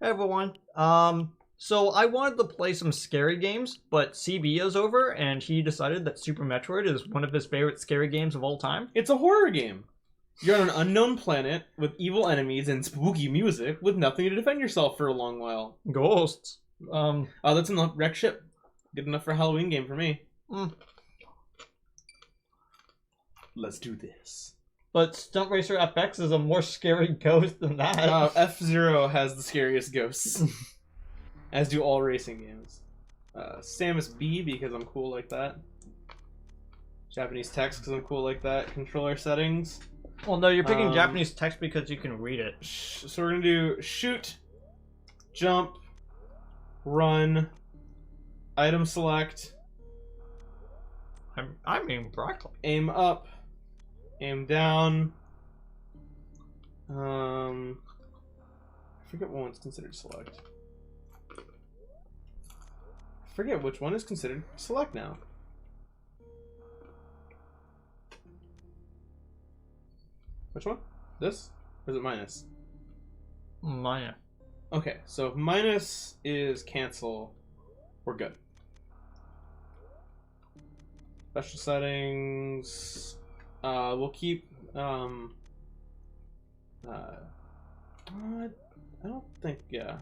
Hey everyone. So I wanted to play some scary games, but CB is over, and he decided that Super Metroid is one of his favorite scary games of all time. It's a horror game. You're on an unknown planet with evil enemies and spooky music with nothing to defend yourself for a long while. Ghosts. Oh, that's in the wreck ship. Good enough for a Halloween game for me. Let's do this. But Stunt Racer FX is a more scary ghost than that. F-Zero has the scariest ghosts. As do all racing games. Samus B because I'm cool like that. Japanese text because I'm cool like that. Controller settings. Well, no, you're picking Japanese text because you can read it. So we're going to do shoot, jump, run, item select. I mean broccoli. Aim up, aim down. I forget what one's considered select. I forget which one is considered select now. Which one? This? Or is it minus? Minus. Okay, so if minus is cancel, we're good. Special settings. We'll keep. I don't think. Yeah.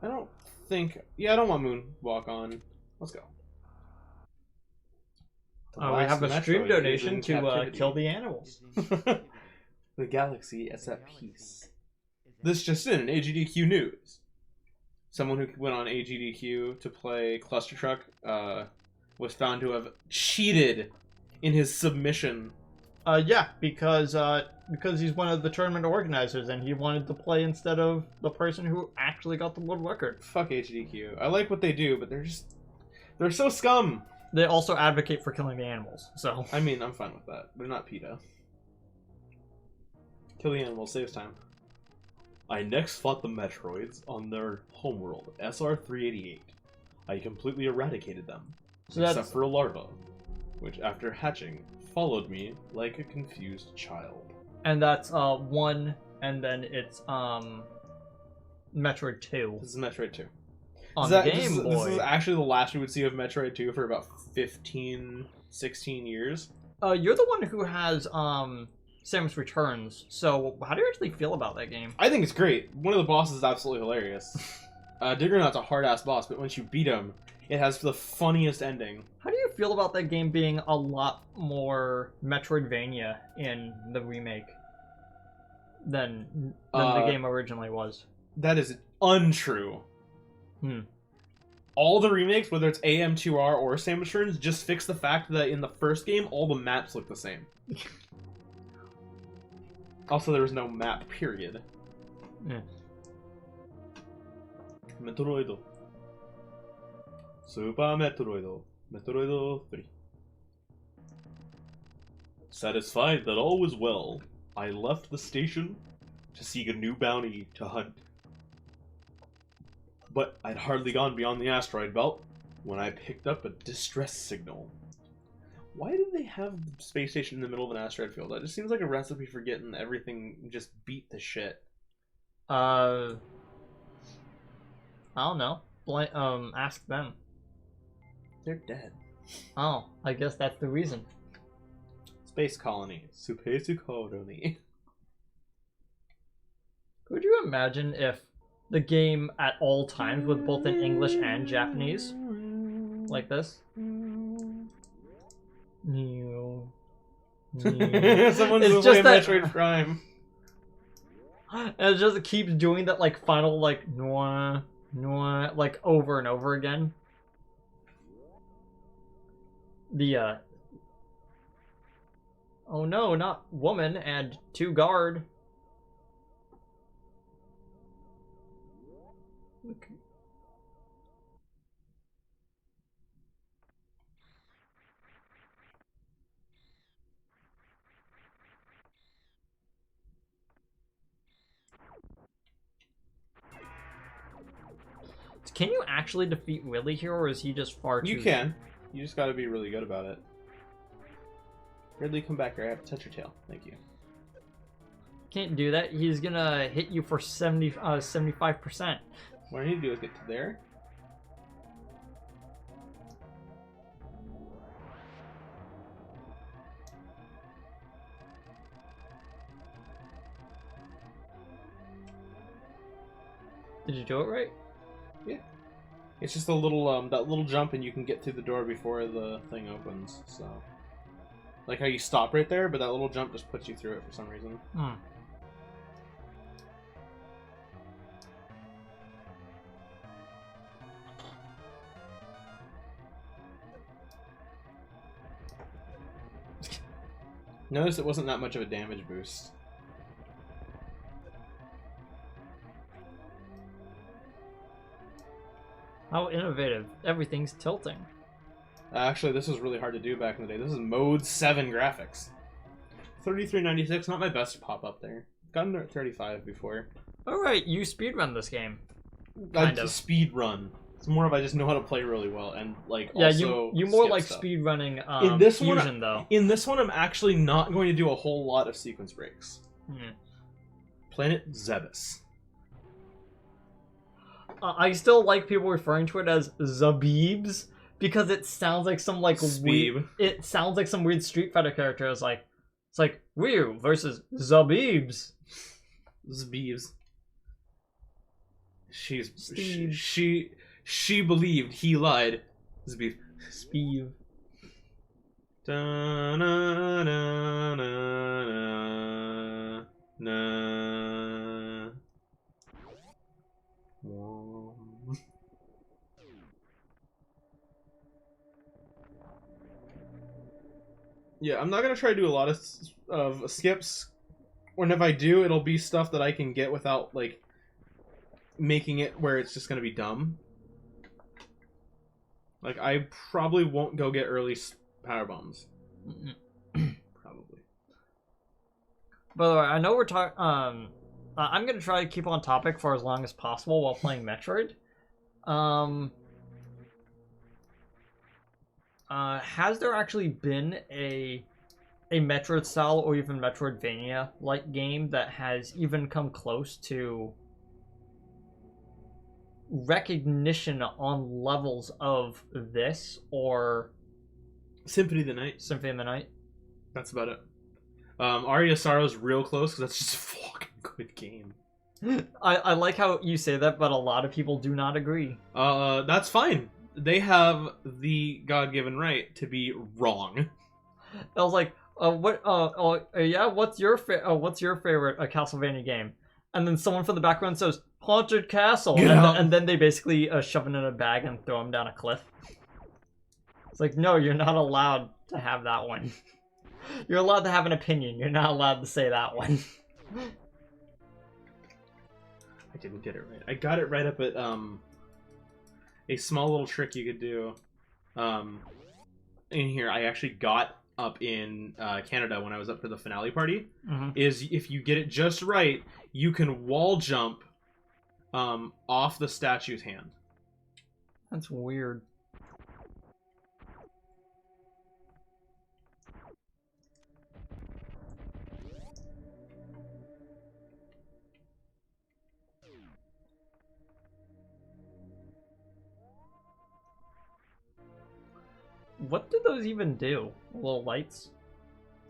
I don't think. Yeah, I don't want Moonwalk on. Let's go. We have a stream donation to kill the animals. The galaxy is at peace. This just in, AGDQ news. Someone who went on AGDQ to play Cluster Truck was found to have cheated in his submission. Yeah, because he's one of the tournament organizers and he wanted to play instead of the person who actually got the world record. Fuck AGDQ. I like what they do, but they're so scum. They also advocate for killing the animals, so... I mean, I'm fine with that. They're not PETA. Kill the animals, saves time. I next fought the Metroids on their homeworld, SR-388. I completely eradicated them, so except for a larva, which after hatching, followed me like a confused child. And that's 1, and then it's Metroid 2. This is Metroid 2. On the Game Boy. This is actually the last we would see of Metroid 2 for about 15, 16 years. You're the one who has Samus Returns, so how do you actually feel about that game? I think it's great. One of the bosses is absolutely hilarious. Diggernot's a hard-ass boss, but once you beat him, it has the funniest ending. How do you feel about that game being a lot more Metroidvania in the remake than the game originally was? That is untrue. All the remakes, whether it's AM2R or Samus Returns, just fix the fact that in the first game, all the maps look the same. Also, there was no map, period. Metroid. Super Metroid. Metroid 3. Satisfied that all was well, I left the station to seek a new bounty to hunt. But I'd hardly gone beyond the asteroid belt when I picked up a distress signal. Why did they have the space station in the middle of an asteroid field? That just seems like a recipe for getting everything just beat to shit. I don't know. Ask them. They're dead. Oh, I guess that's the reason. Space colony. Space colony. Could you imagine if the game at all times was both in English and Japanese? Like this? Someone's it's just just that Metroid Prime. And it just keeps doing that like final like noir like over and over again. The oh no, not woman and 2 guard. Okay. Can you actually defeat Willy here, or is he just far too... You can. You just gotta be really good about it. Ridley, come back here. I have to touch your tail. Thank you. Can't do that. He's gonna hit you for 75%. What I need to do is get to there. Did you do it right? Yeah. It's just a little that little jump, and you can get through the door before the thing opens. So, like how you stop right there, but that little jump just puts you through it for some reason. Hmm. Notice it wasn't that much of a damage boost. How innovative. Everything's tilting. Actually, this was really hard to do back in the day. This is Mode 7 graphics. 3396, not my best pop up there. Gotten there at 35 before. Alright, you speedrun this game. I just speed run. It's more of I just know how to play really well and like yeah, also you more like stuff. speedrunning In this Fusion one, though. In this one, I'm actually not going to do a whole lot of sequence breaks. Hmm. Planet Zebes. I still like people referring to it as Zabibs because it sounds like some like weird. It sounds like some weird Street Fighter character. It's like Ryu versus Zabibs. Zabibs. Steve. She believed he lied. Zabib. Speeve. Da, na, na, na, na, na. Yeah, I'm not gonna try to do a lot of skips. Or if I do, it'll be stuff that I can get without like making it where it's just gonna be dumb. Like I probably won't go get early power bombs. Probably. By the way, I know we're talking. I'm gonna try to keep on topic for as long as possible while playing Metroid. Has there actually been a Metroid style or even Metroidvania like game that has even come close to recognition on levels of this or Symphony of the Night? Symphony of the Night? That's about it. Aria Sorrow's real close because that's just a fucking good game. I like how you say that, but a lot of people do not agree. That's fine. They have the God-given right to be wrong. I was like, yeah, what's your favorite Castlevania game? And then someone from the background says Haunted Castle, and then they basically shove it in a bag and throw him down a cliff. It's like, no, you're not allowed to have that one. You're allowed to have an opinion. You're not allowed to say that one. I didn't get it right. I got it right up at a small little trick you could do. In here, I actually got up in Canada when I was up for the finale party. Mm-hmm. Is if you get it just right, you can wall jump off the statue's hand. That's weird. What do those even do? Little lights?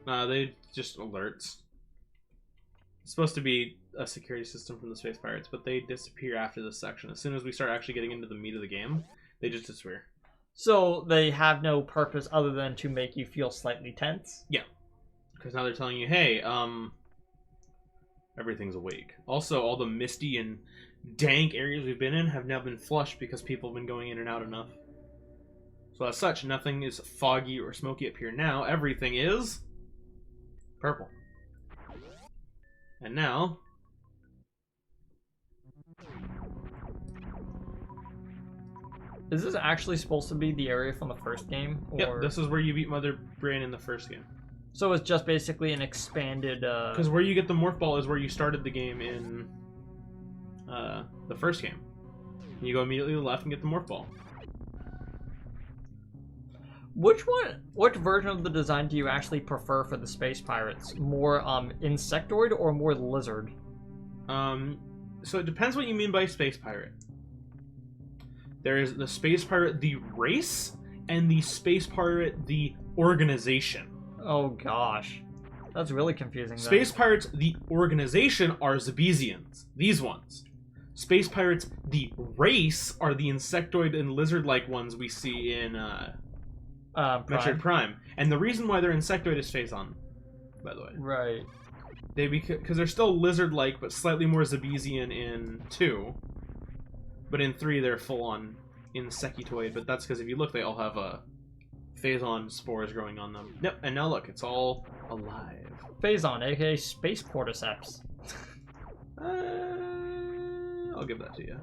They just alerts. It's supposed to be a security system from the Space Pirates, but they disappear after this section. As soon as we start actually getting into the meat of the game, they just disappear. So they have no purpose other than to make you feel slightly tense? Yeah. Because now they're telling you, hey, everything's awake. Also, all the misty and dank areas we've been in have now been flushed because people have been going in and out enough. So as such, nothing is foggy or smoky up here now. Everything is purple. And now... Is this actually supposed to be the area from the first game? Or... Yep, this is where you beat Mother Brain in the first game. So it's just basically an expanded... Because where you get the Morph Ball is where you started the game in the first game. You go immediately to the left and get the Morph Ball. Which version of the design do you actually prefer for the space pirates? More insectoid or more lizard? So it depends what you mean by space pirate. There is the space pirate, the race, and the space pirate, the organization. Oh gosh, that's really confusing. Space pirates, the organization, are Zabesians. These ones. Space pirates, the race, are the insectoid and lizard-like ones we see in Metroid Prime. And the reason why they're insectoid is Phazon, by the way. Right. Because they're still lizard-like, but slightly more Zabesian in 2. But in 3, they're full-on insectoid. But that's because if you look, they all have Phazon spores growing on them. Yep, and now look, it's all alive. Phazon, aka Space Cordyceps. I'll give that to you.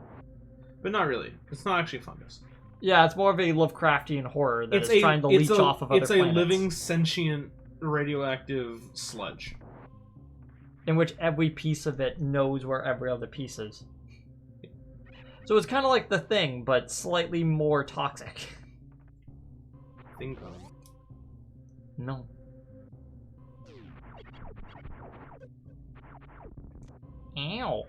But not really. It's not actually a fungus. Yeah, it's more of a Lovecraftian horror that is trying to leech off of other planets. It's a living, sentient, radioactive sludge. In which every piece of it knows where every other piece is. So it's kind of like The Thing, but slightly more toxic. Thing Kong. No. Ow.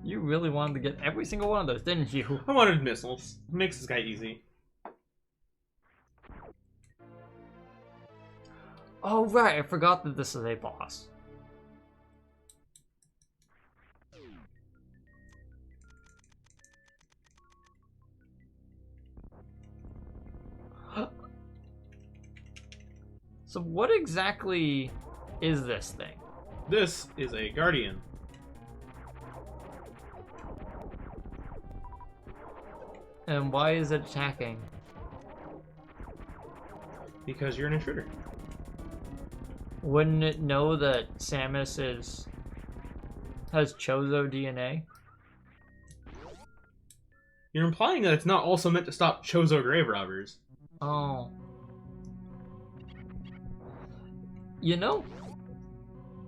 You really wanted to get every single one of those, didn't you? I wanted missiles. It makes this guy easy. Oh, right. I forgot that this is a boss. So what exactly is this thing? This is a guardian. And why is it attacking? Because you're an intruder. Wouldn't it know that Samus has Chozo DNA? You're implying that it's not also meant to stop Chozo grave robbers. Oh. You know,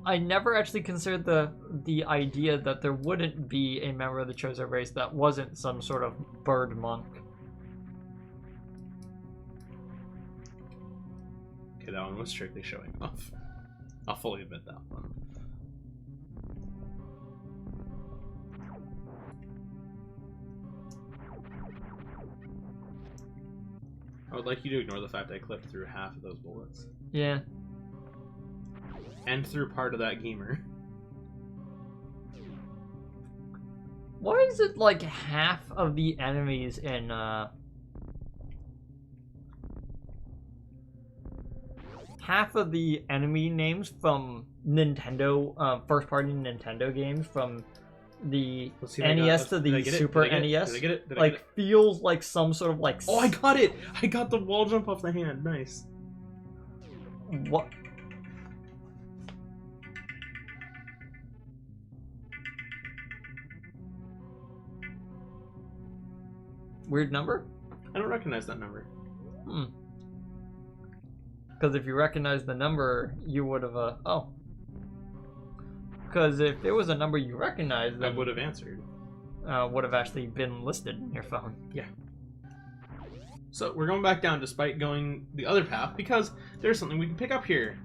I never actually considered the idea that there wouldn't be a member of the Chozo race that wasn't some sort of bird monk. Okay, that one was strictly showing off. I'll fully admit that one. I would like you to ignore the fact I clipped through half of those bullets. Yeah. And through part of that gamer. Why is it like half of the enemies in half of the enemy names from Nintendo first-party Nintendo games from the NES to the Super NES like feels like some sort of like... Oh, I got it! I got the wall jump off the hand. Nice. What? Weird number? I don't recognize that number. Because if you recognize the number, you would have, oh. Because if there was a number you recognized, then... I would have answered. Would have actually been listed in your phone. Yeah. So, we're going back down despite going the other path, because there's something we can pick up here.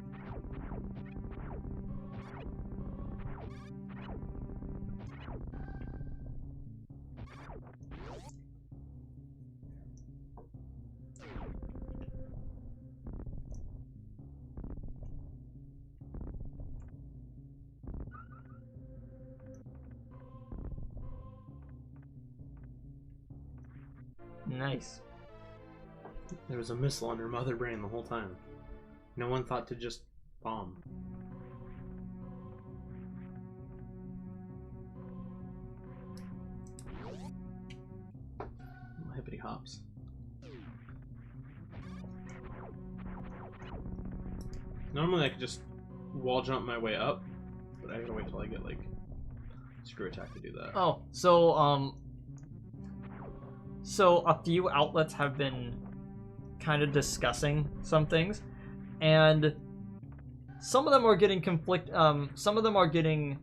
Nice. There was a missile on her mother brain the whole time. No one thought to just bomb. Hippity hops. Normally I could just wall jump my way up, but I gotta wait till I get like screw attack to do that. Oh, so a few outlets have been kind of discussing some things, and some of them are getting some of them are getting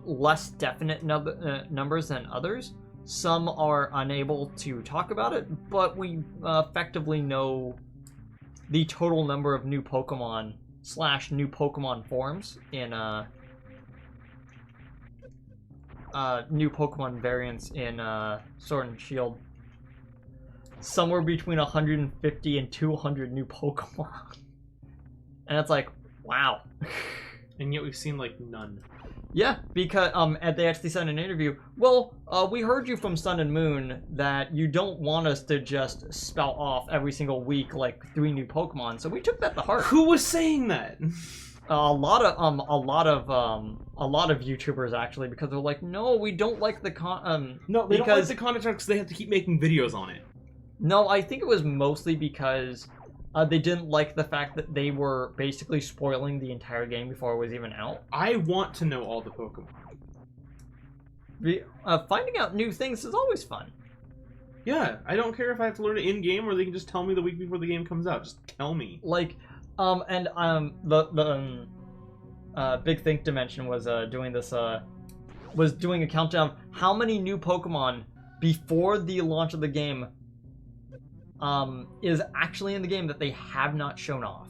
less definite numbers than others. Some are unable to talk about it, but we effectively know the total number of new Pokemon / new Pokemon forms in new Pokemon variants in Sword and Shield. Somewhere between 150 and 200 new Pokemon. And it's like, wow. And yet we've seen like none. Yeah, because they actually said in an interview, well, we heard you from Sun and Moon that you don't want us to just spout off every single week like 3 new Pokemon, so we took that to heart. Who was saying that? A lot of YouTubers actually, because they're like, no, we don't like the No, they don't like the content because they have to keep making videos on it. No, I think it was mostly because they didn't like the fact that they were basically spoiling the entire game before it was even out. I want to know all the Pokemon. Finding out new things is always fun. Yeah, I don't care if I have to learn it in-game or they can just tell me the week before the game comes out. Just tell me. Like, Big Think Dimension was doing this, was doing a countdown of how many new Pokemon before the launch of the game is actually in the game that they have not shown off.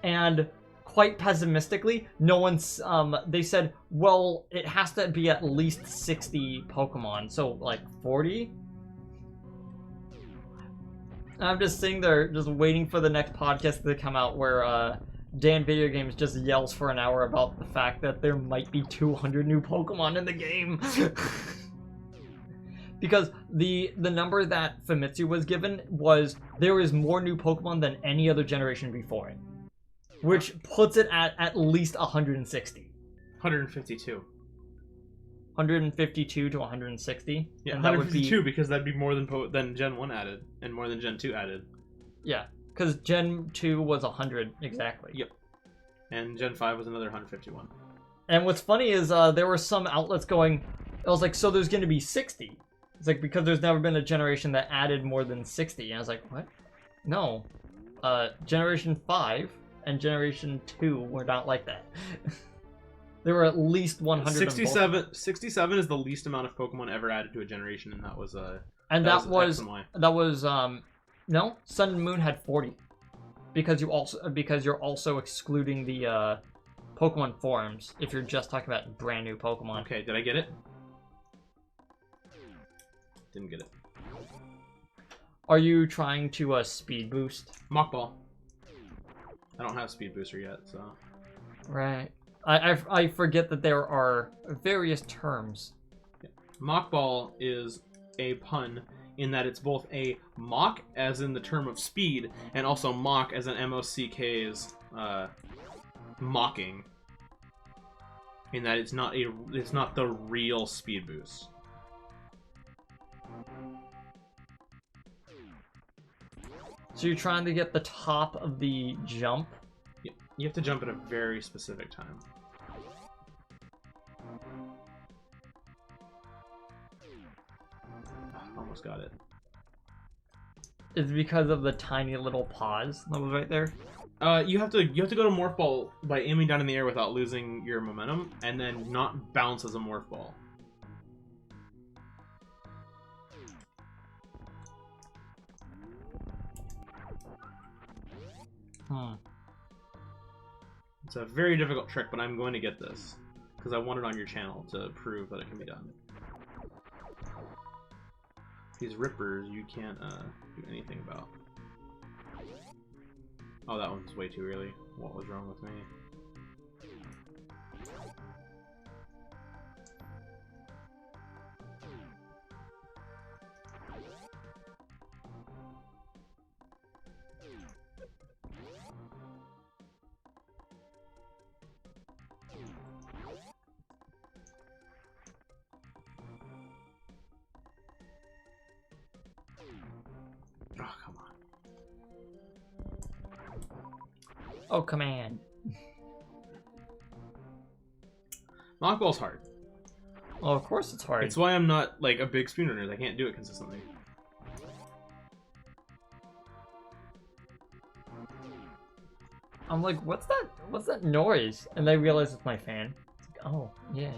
And quite pessimistically, no one's, they said, well, it has to be at least 60 Pokemon, so like 40? I'm just sitting there, just waiting for the next podcast to come out where, Dan Video Games just yells for an hour about the fact that there might be 200 new Pokemon in the game. Because the number that Famitsu was given was there is more new Pokemon than any other generation before it. Which puts it at least 160. 152. 152 to 160? Yeah, 152 because that'd be more than Gen 1 added, and more than Gen 2 added. Yeah, because Gen 2 was 100, exactly. Yep. And Gen 5 was another 151. And what's funny is there were some outlets going, I was like, so there's going to be 60. It's like, because there's never been a generation that added more than 60. And I was like, what? No. Generation 5 and Generation 2 were not like that. There were at least 100 67 is the least amount of Pokemon ever added to a generation, and that was and that was no, Sun and Moon had 40. Because you're also excluding the Pokemon forms if you're just talking about brand new Pokemon. Okay, did I get it? Didn't get it. Are you trying to speed boost? Mach Ball. I don't have Speed Booster yet, so. Right. I forget that there are various terms. Yeah. Mach Ball is a pun in that it's both a mock, as in the term of speed, and also mock as in MOCK's mocking. In that it's not the real speed boost. So you're trying to get the top of the jump? Yeah, you have to jump at a very specific time. Almost got it. Is it because of the tiny little pause that was right there? You have to go to Morph Ball by aiming down in the air without losing your momentum, and then not bounce as a Morph Ball. It's a very difficult trick, but I'm going to get this because I want it on your channel to prove that it can be done. These rippers you can't do anything about. Oh, that one's way too early. What was wrong with me? Oh, come on. Oh, command. Mach Ball's hard. Well, of course it's hard. It's why I'm not like a big speedrunner. I can't do it consistently. I'm like, what's that? What's that noise? And I realize it's my fan. It's like, oh yeah.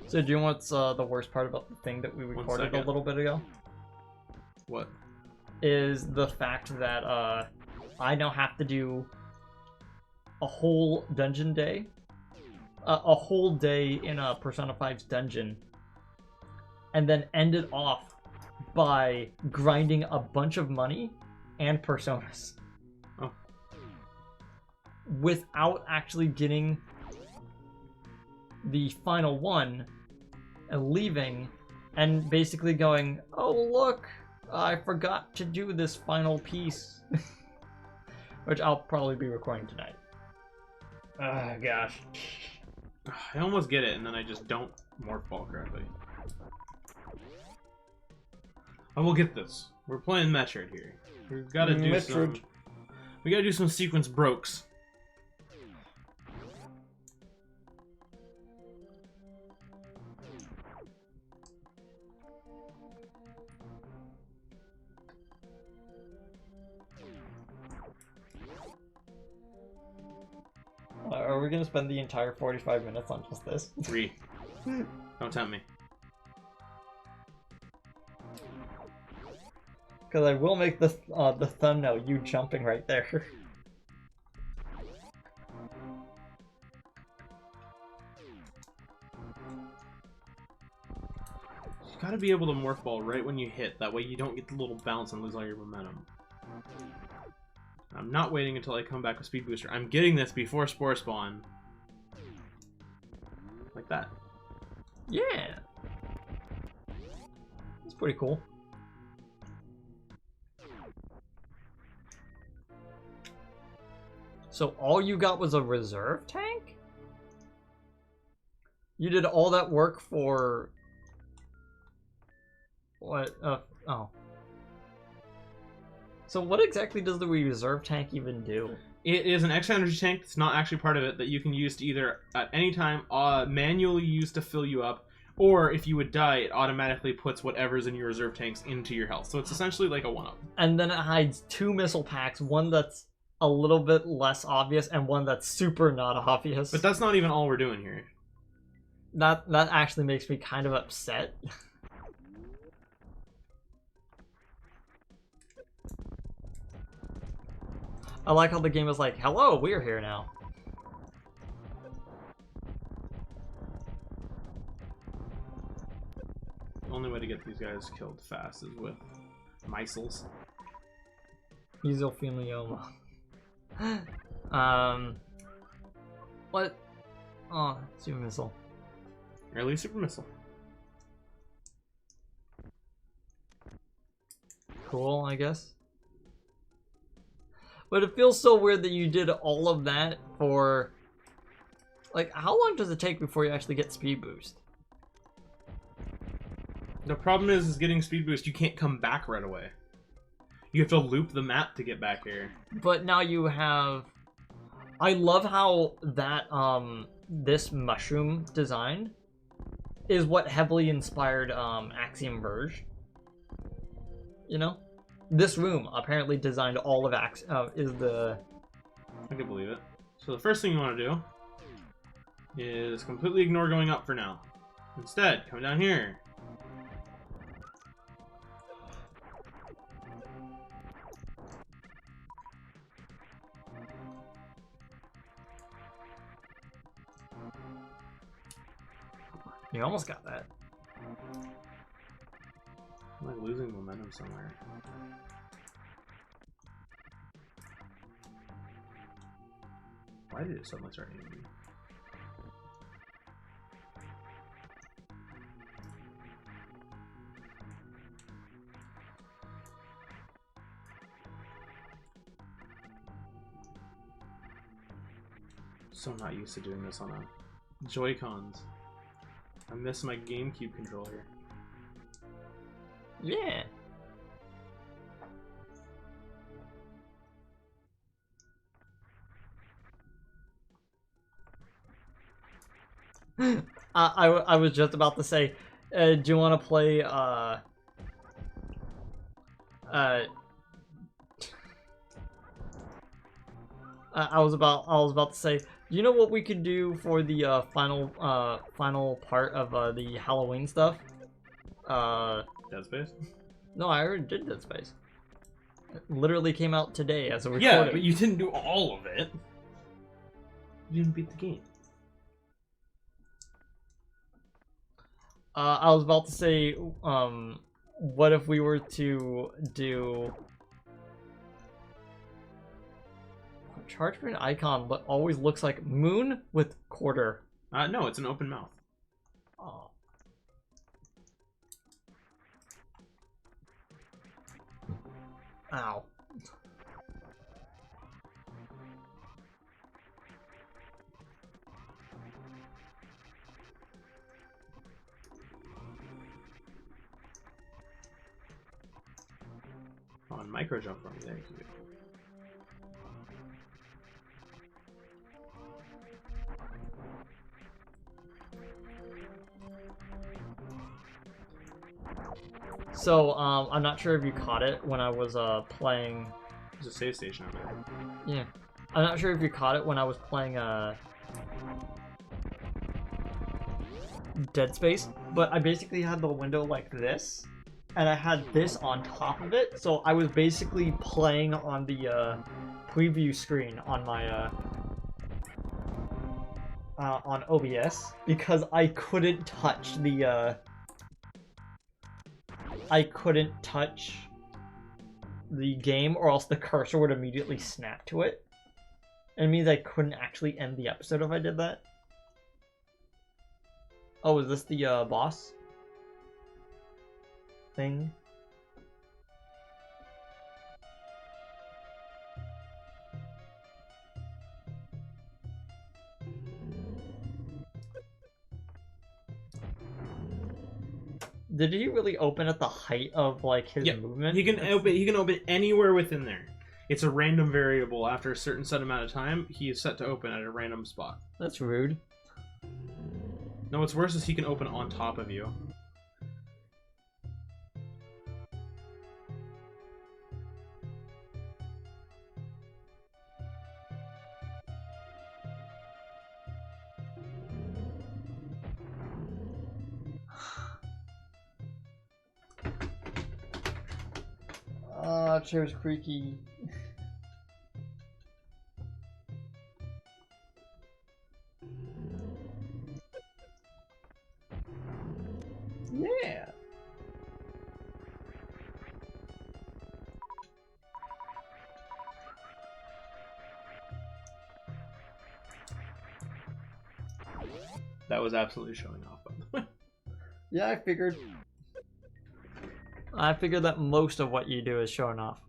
So do you know what's the worst part about the thing that we recorded a little bit ago? What? Is the fact that I now have to do a whole dungeon day. A whole day in a Persona 5's dungeon. And then end it off by grinding a bunch of money and Personas. Oh. Without actually getting the final one and leaving and basically going, oh look, I forgot to do this final piece. Which I'll probably be recording tonight. Oh gosh. I almost get it, and then I just don't morph ball correctly. I will get this. We're playing Metroid here. We've got to do some... We gotta do some sequence brokes. Are we gonna spend the entire 45 minutes on just this? 3. Don't tempt me. Because I will make this the thumbnail you jumping right there. You gotta be able to morph ball right when you hit. That way you don't get the little bounce and lose all your momentum. I'm not waiting until I come back with Speed Booster. I'm getting this before Spore Spawn. Like that. Yeah. That's pretty cool. So all you got was a reserve tank? You did all that work for... What? Oh. So what exactly does the reserve tank even do? It is an extra energy tank. It's not actually part of it that you can use to either at any time manually use to fill you up, or if you would die, it automatically puts whatever's in your reserve tanks into your health. So it's essentially like a 1-up. And then it hides 2 missile packs, one that's a little bit less obvious and one that's super not obvious. But that's not even all we're doing here. That actually makes me kind of upset. I like how the game is like, hello, we're here now. The only way to get these guys killed fast is with missiles. Mesothelioma. What? Oh, super missile. Early super missile. Cool, I guess. But it feels so weird that you did all of that for... Like, how long does it take before you actually get speed boost? The problem is getting speed boost, you can't come back right away. You have to loop the map to get back here. But now you have... I love how that, this mushroom design is what heavily inspired, Axiom Verge. You know? This room apparently designed all of is the... I can believe it. So the first thing you want to do is completely ignore going up for now. Instead, come down here. You almost got that. I'm like losing momentum somewhere. Why did it suddenly start hitting me? So not used to doing this on a Joy-Cons. I miss my GameCube controller. Yeah. I was just about to say, do you want to play I was about to say, you know what we could do for the final part of the Halloween stuff? Dead Space? No, I already did Dead Space. It literally came out today as a recording. Yeah, but you didn't do all of it. You didn't beat the game. I was about to say, what if we were to do charge for an icon but always looks like moon with quarter? No, it's an open mouth. Oh. Ow. On micro jump from there. You So, I'm not sure if you caught it when I was playing. There's a save station over there. Yeah, I'm not sure if you caught it when I was playing Dead Space, but I basically had the window like this, and I had this on top of it, so I was basically playing on the preview screen on my on OBS because I couldn't touch the game, or else the cursor would immediately snap to it. And it means I couldn't actually end the episode if I did that. Oh, is this the boss thing? Did he really open at the height of like his movement? He can open anywhere within there. It's a random variable. After a certain set amount of time, he is set to open at a random spot. That's rude. No, what's worse is he can open on top of you. Chair's creaky. Yeah. That was absolutely showing off, by the way. Yeah, I figured. I figured that most of what you do is showing off.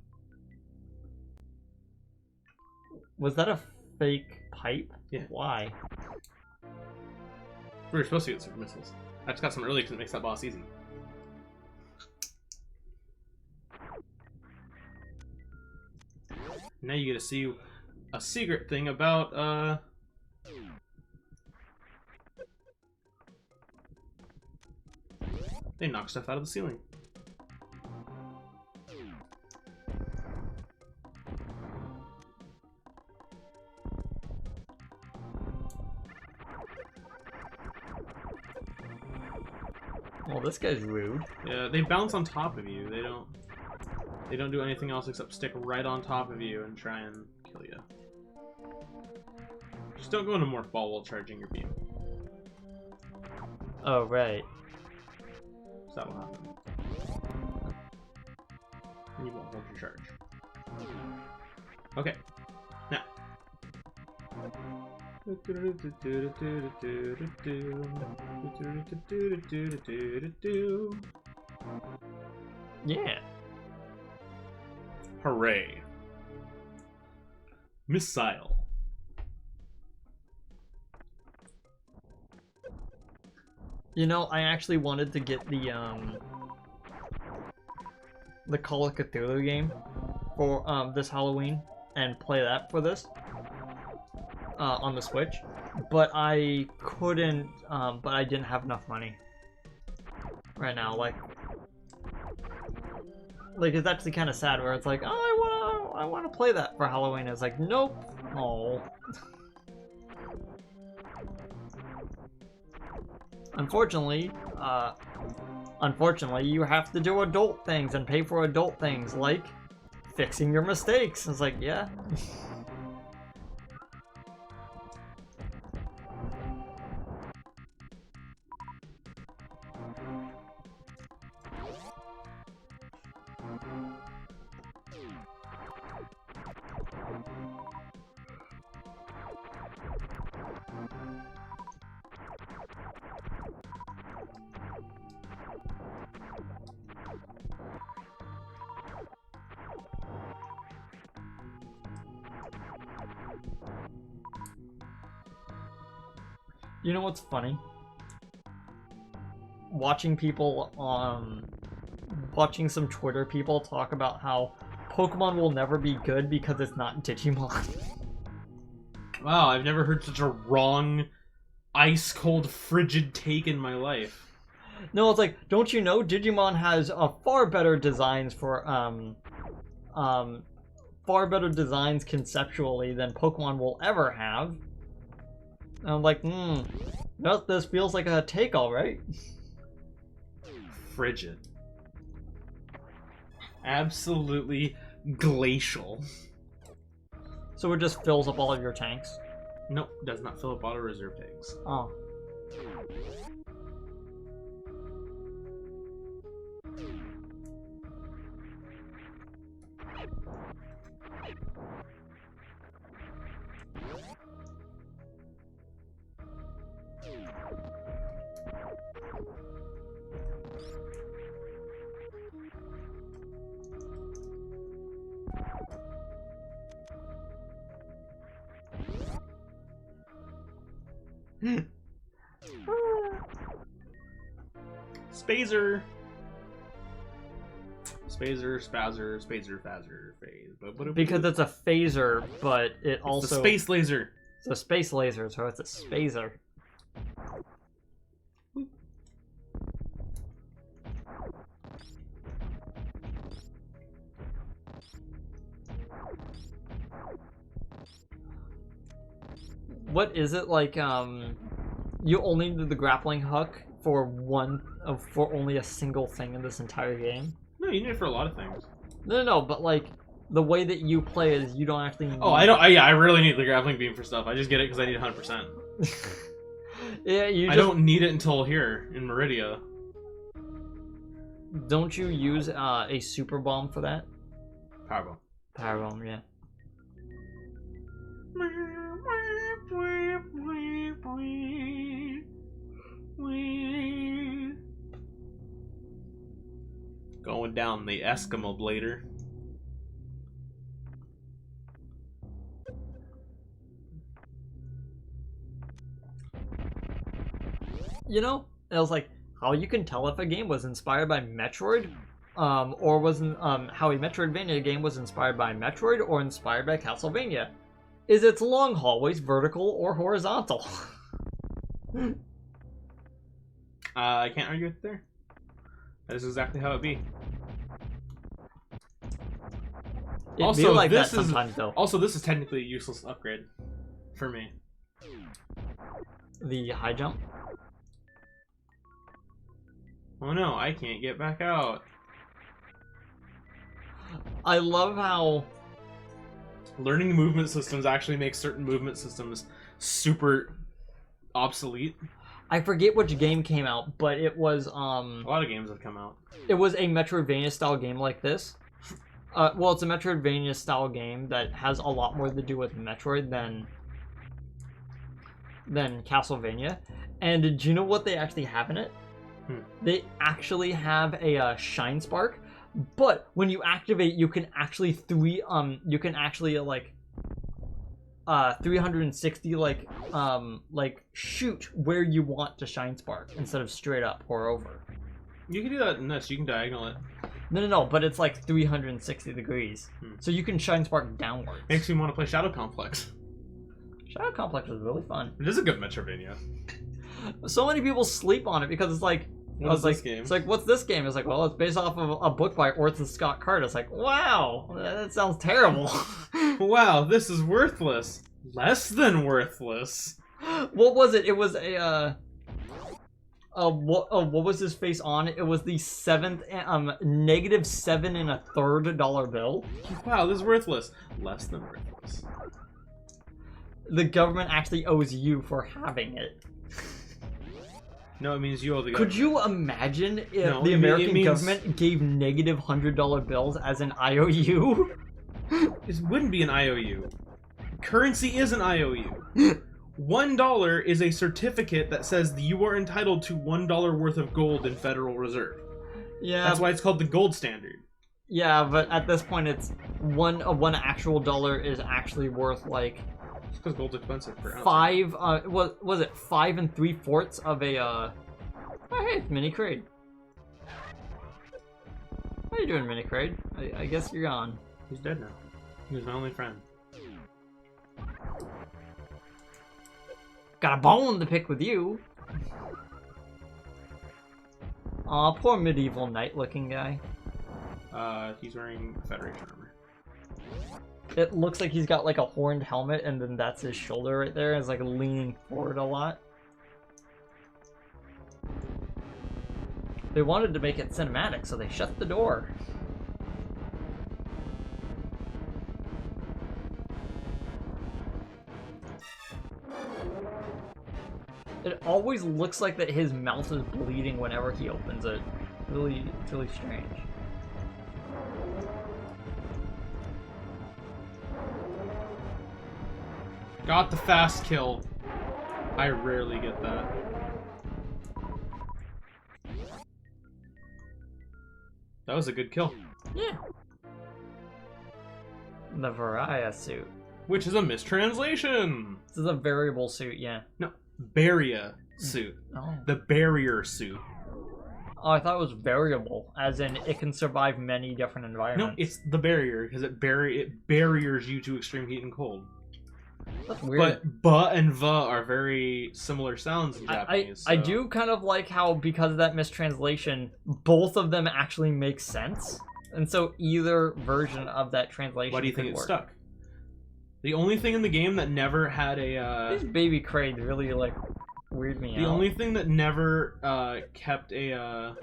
Was that a fake pipe? Yeah. Why? We were supposed to get super missiles. I just got some early because it makes that boss easy. Now you get to see a secret thing about, they knock stuff out of the ceiling. Well, this guy's rude. Yeah, they bounce on top of you. They don't do anything else except stick right on top of you and try and kill you. Just don't go into more fall while charging your beam. Oh, right. So that will happen. And you won't hold your charge. Okay. Now. Yeah. Hooray. Missile. You know, I actually wanted to get the Call of Cthulhu game for this Halloween and play that for this on the Switch. but I couldn't. But I didn't have enough money right now. Like it's actually kind of sad where it's like, oh, I want to play that for Halloween. It's like, nope. Oh. Unfortunately, you have to do adult things and pay for adult things like fixing your mistakes. It's like, yeah. You know what's funny? Watching people, watching some Twitter people talk about how Pokemon will never be good because it's not Digimon. Wow, I've never heard such a wrong, ice-cold, frigid take in my life. No, it's like, don't you know Digimon has far better designs for, far better designs conceptually than Pokemon will ever have. And I'm like, no, this feels like a take, alright. Frigid. Absolutely glacial. So it just fills up all of your tanks? Nope, does not fill up auto reserve tanks. Oh. Spazer. Spazer, Spazzer, Spazer, Fazzer, Phase. Because it's a phaser, but it also... It's a space laser. It's a space laser, so it's a spazer. What is it like? You only need the grappling hook for only a single thing in this entire game. No, you need it for a lot of things. No, but like the way that you play is you don't actually. Oh, I don't. I really need the grappling beam for stuff. I just get it because I need 100%. Yeah, I don't need it until here in Meridia. Don't you use a super bomb for that? Power bomb. Power bomb, yeah. Going down the Eskimo blader. You know, it was like how you can tell if a game was inspired by Metroid, or wasn't how a Metroidvania game was inspired by Metroid or inspired by Castlevania. Is its long hallways vertical or horizontal? I can't argue with it there. That is exactly how it be. It'd be like that sometimes, though. Also, this is technically a useless upgrade for me. The high jump? Oh no, I can't get back out. I love how learning movement systems actually makes certain movement systems super obsolete. I forget which game came out, but it was a lot of games have come out. It was a Metroidvania style game like this. Well, it's a Metroidvania style game that has a lot more to do with Metroid than Castlevania. And do you know what they actually have in it? They actually have a Shine Spark, but when you activate, you can actually 360 like shoot where you want to Shine Spark instead of straight up or over. You can do that in this. You can diagonal it. No, but it's like 360 degrees, so you can Shine Spark downwards. Makes me want to play Shadow Complex. Shadow Complex was really fun. It is a good Metrovania. So many people sleep on it because it's like, What's this game? It's like, what's this game? It's like, well, it's based off of a book by Orson Scott Card. It's like, wow, that sounds terrible. Wow, this is worthless. Less than worthless. What was it? It was a what was his face on? It was the -7 $7 bill. Wow, this is worthless. Less than worthless. The government actually owes you for having it. No, it means you owe the Could government. you imagine if No, the it American means- government gave negative $100 bills as an IOU? It wouldn't be an IOU. Currency is an IOU. $1 is a certificate that says you are entitled to $1 worth of gold in Federal Reserve. Yeah, That's why it's called the gold standard. yeah, but at this point, it's one actual dollar is actually worth like It's because gold's expensive per ounce. 5. Was it 5 3/4 of a? Oh hey, it's Mini Crade. How you doing, Mini Crade? I guess you're gone. He's dead now. He was my only friend. Got a bone to pick with you. Aw, poor medieval knight-looking guy. He's wearing Federation armor. It looks like he's got like a horned helmet, and then that's his shoulder right there. It's like leaning forward a lot. They wanted to make it cinematic, so they shut the door. It always looks like that his mouth is bleeding whenever he opens it. It's really strange. Got the fast kill. I rarely get that. That was a good kill. Yeah. The Varia suit. Which is a mistranslation. This is a variable suit, yeah. No, Barrier suit. Oh. The barrier suit. Oh, I thought it was variable, as in it can survive many different No, environments. it's the barrier because it barriers you to extreme heat and cold. That's weird. But "ba" and "va" are very similar sounds in Japanese. I so- do kind of like how, because of that mistranslation, both of them actually make sense. And so either version of that translation Why do you think could it's work. stuck? The only thing in the game that never had a These baby Kraid really, like, weird me the out. only thing that never kept a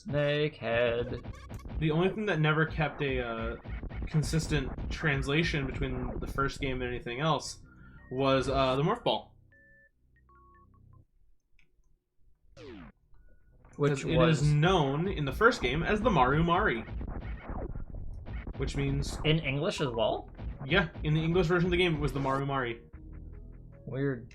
Snakehead. the only thing that never kept a consistent translation between the first game and anything else was the Morph Ball. Which It was is known in the first game as the Maru Mari. Which means, in English as well? yeah, in the English version of the game, it was the Maru Mari. Weird.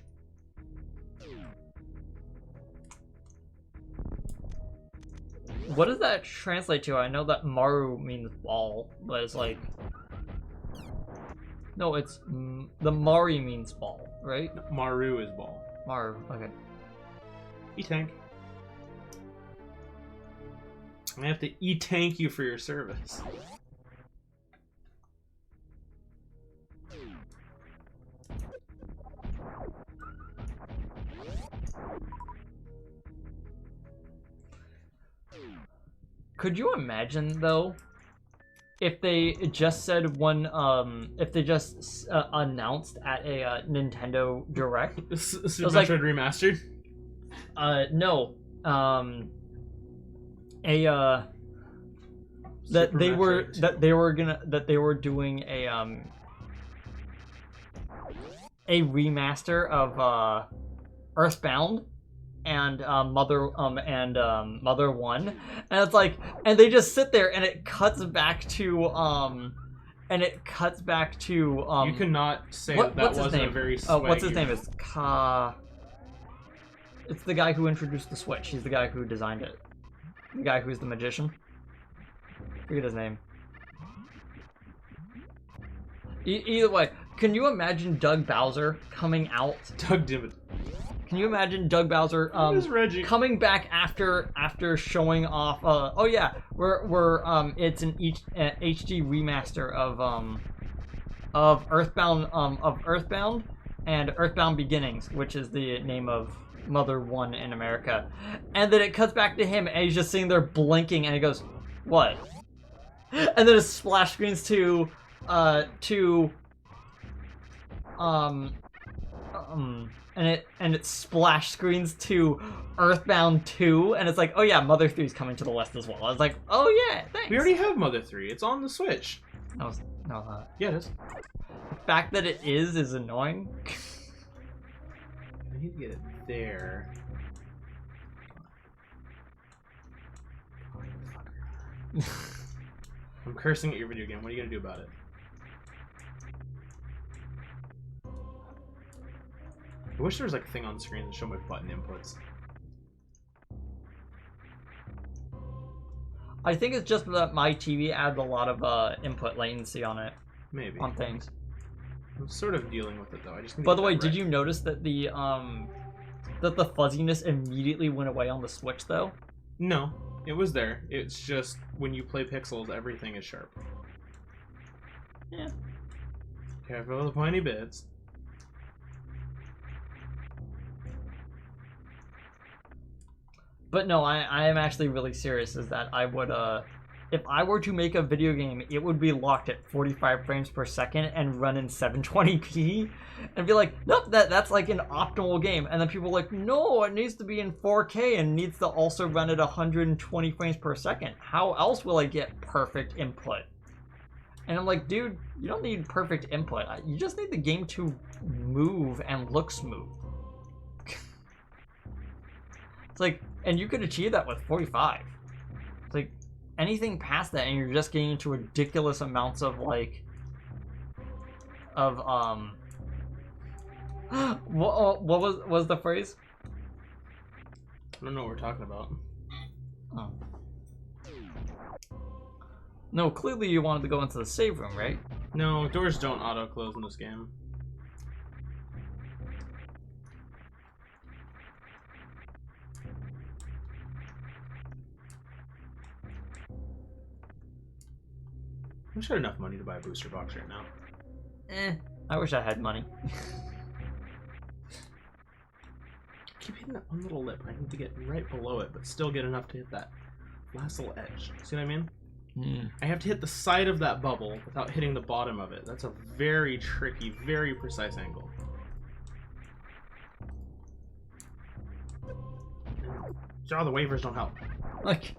What does that translate to? I know that Maru means ball, but it's like... No, it's... the Mari means ball, right? Maru is ball. Maru, okay. E-Tank. I have to E-Tank you for your service. Could you imagine, though, if they just said if they just announced at a Nintendo Direct? Super was like- Metroid Remastered? No. That Super they were Metroid. that they were doing a remaster of Earthbound and Mother 1, and it's like, and they just sit there and it cuts back to You cannot say what's that his wasn't name? a very swaggy. What's his name? It's the guy who introduced the Switch. He's the guy who designed it. The guy who's the magician. Forget his name. Either way, can you imagine Doug Bowser coming out? Doug Dimmitt. Can you imagine Doug Bowser Who's Reggie? coming back after showing off? Oh yeah, it's an HD remaster of Earthbound and Earthbound Beginnings, which is the name of Mother 1 in America. And then it cuts back to him, and he's just sitting there blinking, and he goes, "What?" And then it splash screens to and it splash screens to Earthbound 2, and it's like, oh yeah, Mother 3 is coming to the West as well. I was like, oh yeah, thanks. We already have Mother 3. It's on the Switch. No, yeah, it is. The fact that it is annoying. I need to get it there. I'm cursing at your video game. What are you gonna do about it? I wish there was like a thing on screen to show my button inputs. I think it's just that my TV adds a lot of input latency on it. Maybe. On things. I'm sort of dealing with it though. I just need By the way, did you notice that the fuzziness immediately went away on the Switch though? No, it was there. It's just when you play pixels, everything is sharp. Yeah. Careful with the pointy bits. But no, I am actually really serious, is that I would, if I were to make a video game, it would be locked at 45 frames per second and run in 720p, and be like, nope, that's like an optimal game. And then people are like, no, it needs to be in 4K and needs to also run at 120 frames per second. How else will I get perfect input? And I'm like, dude, you don't need perfect input. You just need the game to move and look smooth. It's like, and you could achieve that with 45. It's like, anything past that and you're just getting into ridiculous amounts of like what was the phrase? I don't know what we're talking about. Oh. No, clearly you wanted to go into the save room, right? No, doors don't auto close in this game. I just got enough money to buy a booster box right now. I wish I had money. I keep hitting that one little lip. I need to get right below it, but still get enough to hit that last little edge. See what I mean? I have to hit the side of that bubble without hitting the bottom of it. That's a very tricky, very precise angle. Oh, the wavers don't help. Like,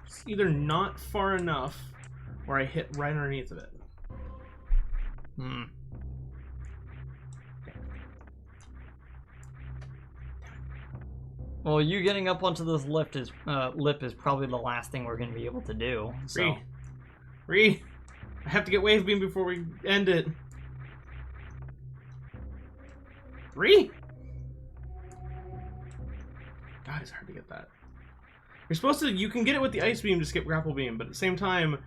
it's either not far enough or I hit right underneath of it. Well, you getting up onto this lip is probably the last thing we're going to be able to do. So. I have to get wave beam before we end it. God, it's hard to get that. You're supposed to, you can get it with the ice beam to skip grapple beam, but at the same time,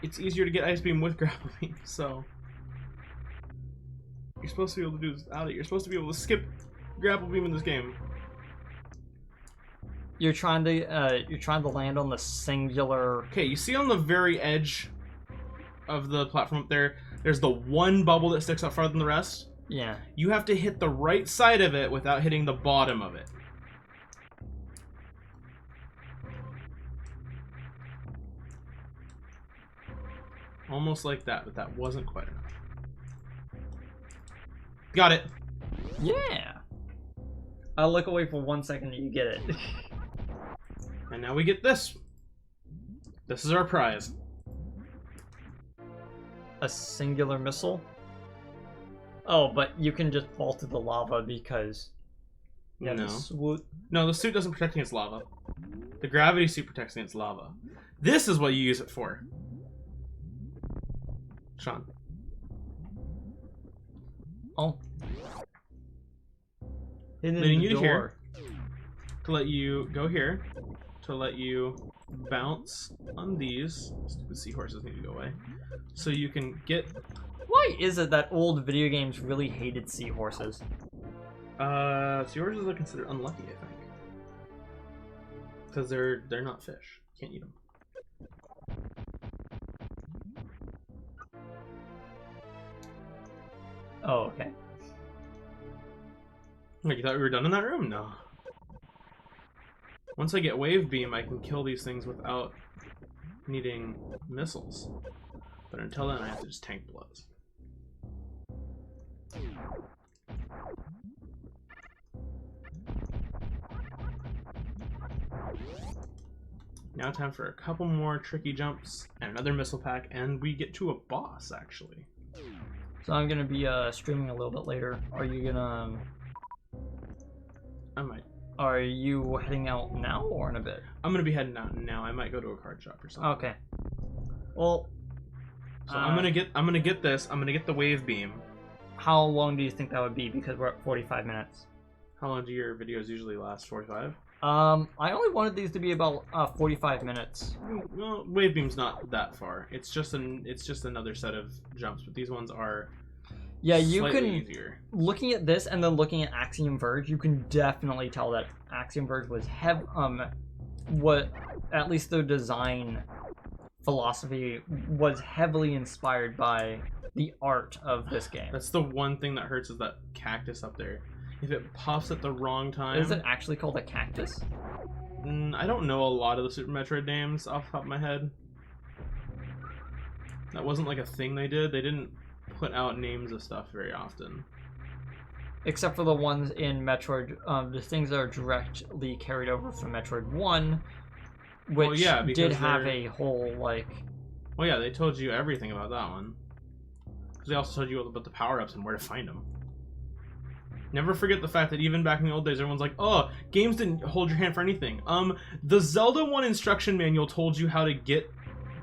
it's easier to get ice beam with grapple beam, so. You're supposed to be able to do this without it. You're supposed to be able to skip grapple beam in this game. You're trying to land on the singular. Okay, you see on the very edge of the platform up there, there's the one bubble that sticks out farther than the rest? Yeah. You have to hit the right side of it without hitting the bottom of it. Almost like that, but that wasn't quite enough. Got it. Yeah. I'll look away for 1 second and you get it. And now we get this. This is our prize. A singular missile? Oh, but you can just fall to the lava because... No. The no, the suit doesn't protect against lava. The gravity suit protects against lava. This is what you use it for. Sean. Oh. Leading you to here. To let you go here. To let you bounce on these. Stupid seahorses need to go away. So you can get... Why is it that old video games really hated seahorses? Seahorses are considered unlucky, I think. because they're not fish. Can't eat them. Oh, okay. Like, you thought we were done in that room? No. Once I get wave beam, I can kill these things without needing missiles. But until then, I have to just tank blows. Now time for a couple more tricky jumps and another missile pack, and we get to a boss, actually. So I'm gonna be streaming a little bit later. Are you gonna? I might. Are you heading out now or in a bit? I'm gonna be heading out now. I might go to a card shop or something. Okay. Well. So I'm gonna get this. I'm gonna get the wave beam. How long do you think that would be? Because we're at 45 minutes. How long do your videos usually last? 45? I only wanted these to be about 45 minutes. Well, wave beam's not that far. It's just another set of jumps, but these ones are slightly easier. Looking at this and then looking at Axiom Verge, you can definitely tell that Axiom Verge was what at least their design philosophy was heavily inspired by the art of this game. That's the one thing that hurts is that cactus up there. If it pops at the wrong time... Is it actually called a cactus? I don't know a lot of the Super Metroid names off the top of my head. That wasn't like a thing they did. They didn't put out names of stuff very often. Except for the ones in Metroid, the things that are directly carried over from Metroid 1, which did have a whole, like... Well, yeah, they told you everything about that one. Because they also told you about the power-ups and where to find them. Never forget the fact that even back in the old days, everyone's like, oh, games didn't hold your hand for anything. The Zelda 1 instruction manual told you how to get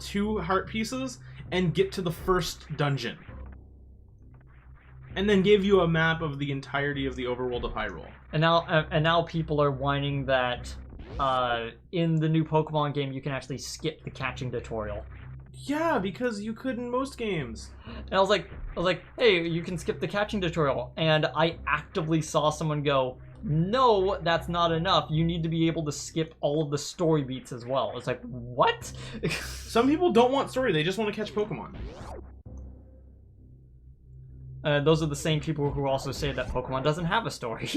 2 heart pieces and get to the first dungeon. And then gave you a map of the entirety of the overworld of Hyrule. And now people are whining that in the new Pokemon game, you can actually skip the catching tutorial. Yeah, because you could in most games. And I was like, hey, you can skip the catching tutorial. And I actively saw someone go, no, that's not enough. You need to be able to skip all of the story beats as well. It's like, what? Some people don't want story. They just want to catch Pokemon. Those are the same people who also say that Pokemon doesn't have a story.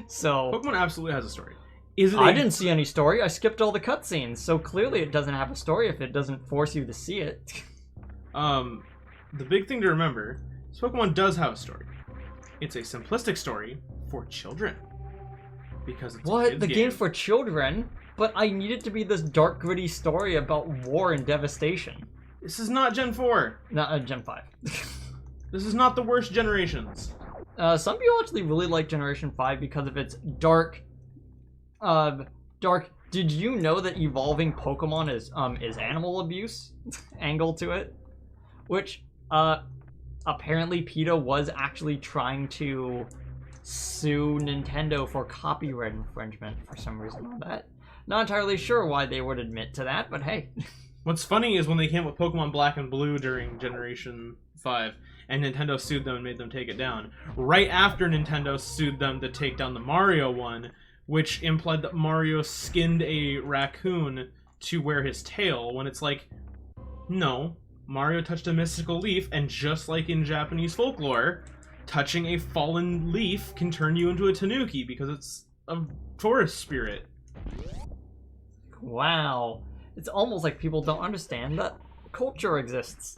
So Pokemon absolutely has a story. I didn't see any story. I skipped all the cutscenes, so clearly it doesn't have a story if it doesn't force you to see it. The big thing to remember is Pokemon does have a story. It's a simplistic story for children. Because it's a kid's game's for children? But I need it to be this dark, gritty story about war and devastation. This is not Gen 4. Not Gen 5. This is not the worst generations. Some people actually really like Generation 5 because of its dark. Did you know that evolving Pokemon is animal abuse angle to it? Which, apparently PETA was actually trying to sue Nintendo for copyright infringement for some reason on that. Not entirely sure why they would admit to that, but hey. What's funny is when they came with Pokemon Black and Blue during Generation 5, and Nintendo sued them and made them take it down. Right after Nintendo sued them to take down the Mario one, which implied that Mario skinned a raccoon to wear his tail, when it's like, no, Mario touched a mystical leaf, and just like in Japanese folklore, touching a fallen leaf can turn you into a tanuki because it's a forest spirit. Wow. It's almost like people don't understand that culture exists.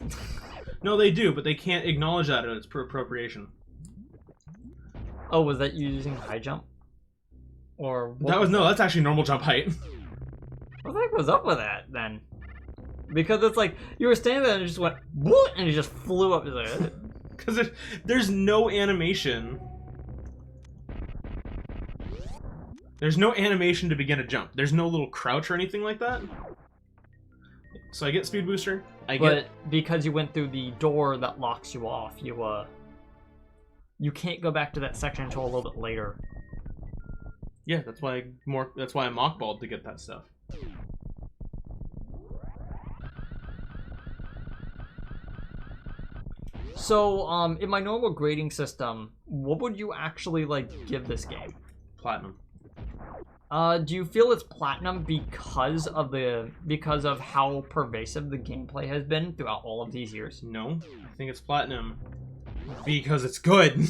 No, they do, but they can't acknowledge that as appropriation. Oh, was that you using high jump? Or that's actually normal jump height. What the heck was up with that then? Because it's like you were standing there and it just went whoop, and it just flew up. Because there's no animation. There's no animation to begin a jump. There's no little crouch or anything like that. So I get speed booster. But because you went through the door that locks you off, you can't go back to that section until a little bit later. Yeah, that's why I mockballed to get that stuff. So, in my normal grading system, what would you actually give this game? Platinum. Do you feel it's platinum because of how pervasive the gameplay has been throughout all of these years? No, I think it's platinum because it's good.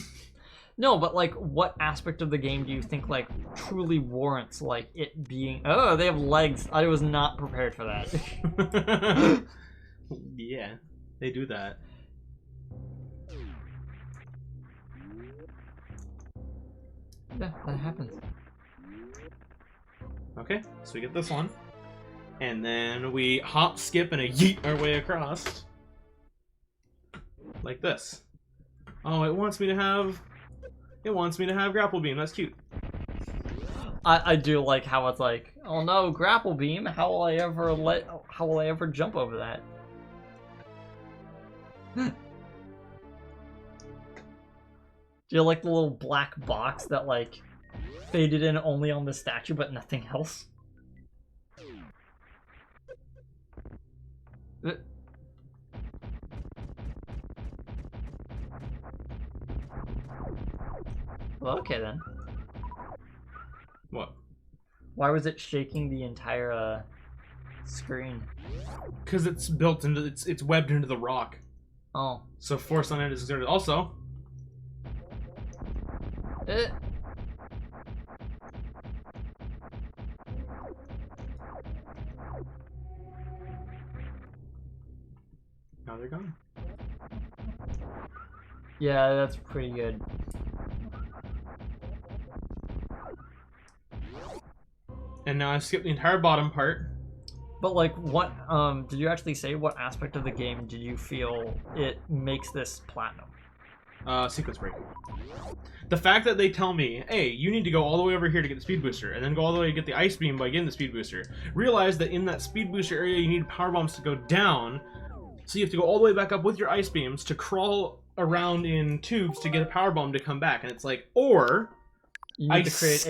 No, but like, what aspect of the game do you think like truly warrants like it being? Oh, they have legs. I was not prepared for that. Yeah, they do that. Yeah, that happens. Okay, so we get this one. And then we hop, skip, and a yeet our way across. Like this. Oh, it wants me to have grapple beam. That's cute. I do like how it's like, oh no, grapple beam. How will I ever jump over that? Do you like the little black box that like faded in only on the statue but nothing else? Well, okay then. What? Why was it shaking the entire screen? Because it's built into it's webbed into the rock. Oh. So force on it is exerted. Also. Now they're gone. Yeah, that's pretty good. And now I skipped the entire bottom part. But like, what did you actually say? What aspect of the game did you feel it makes this platinum? Sequence breaking. The fact that they tell me, hey, you need to go all the way over here to get the speed booster, and then go all the way to get the ice beam by getting the speed booster. Realize that in that speed booster area, you need power bombs to go down, so you have to go all the way back up with your ice beams to crawl around in tubes to get a power bomb to come back. And it's like, or You need to create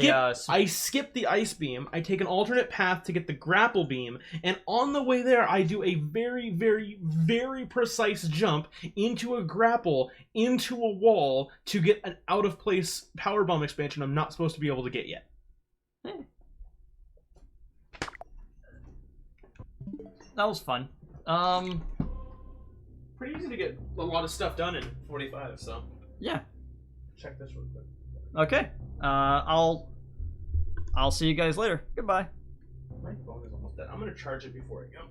I skip the ice beam, I take an alternate path to get the grapple beam, and on the way there I do a very, very, very precise jump into a grapple, into a wall, to get an out-of-place power bomb expansion I'm not supposed to be able to get yet. That was fun. Pretty easy to get a lot of stuff done in 45, so... Yeah. Check this real quick. Okay. I'll see you guys later. Goodbye. My phone is almost dead. I'm gonna charge it before I go.